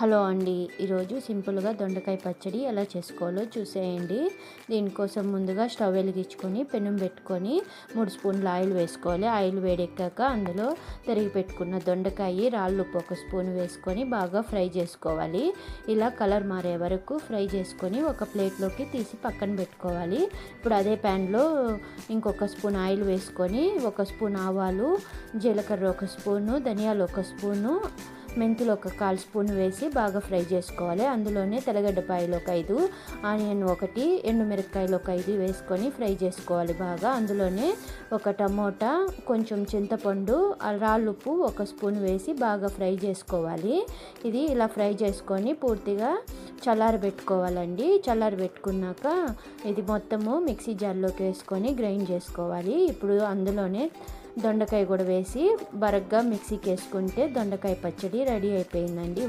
Hello అండి, ఈరోజు సింపుల్గా దొండకాయ పచ్చడి ఎలా చేసుకోవాలో చూసేయండి. దీనికోసం ముందుగా స్టవ్ వెలిగించుకొని పెనం పెట్టుకొని 3 స్పూన్ల ఆయిల్ వేసుకోవాలి. ఆయిల్ వేడెక్కాక అందులో తరిగి పెట్టుకున్న దొండకాయ, రాళ్ళుప్పు 1 స్పూన్ వేసుకొని బాగా ఫ్రై చేసుకోవాలి. ఇలా కలర్ మారే వరకు ఫ్రై చేసుకొని ఒక ప్లేట్లోకి తీసి పక్కన పెట్టుకోవాలి. ఇప్పుడు అదే ప్యాన్లో ఇంకొక స్పూన్ ఆయిల్ వేసుకొని 1 స్పూన్ ఆవాలు, జీలకర్ర 1 స్పూను, ధనియాలు 1 స్పూను, మెంతులు 1/4 స్పూన్ వేసి బాగా ఫ్రై చేసుకోవాలి. అందులోనే తెల్లగడ్డపాయలు 5, ఆనియన్ 1, ఎండుమిరపకాయలు 5 వేసుకొని ఫ్రై చేసుకోవాలి బాగా. అందులోనే 1 టమోటా, కొంచెం చింతపండు, రాళ్ళుప్పు 1 స్పూన్ వేసి బాగా ఫ్రై చేసుకోవాలి. ఇది ఇలా ఫ్రై చేసుకొని పూర్తిగా చల్లారబెట్టుకోవాలండి. చల్లారబెట్టుకున్నాక ఇది మొత్తము మిక్సీ జార్లోకి వేసుకొని గ్రైండ్ చేసుకోవాలి. ఇప్పుడు అందులోనే దొండకాయ కూడా వేసి బరగ్గా మిక్సీకి వేసుకుంటే దొండకాయ పచ్చడి రెడీ అయిపోయిందండి.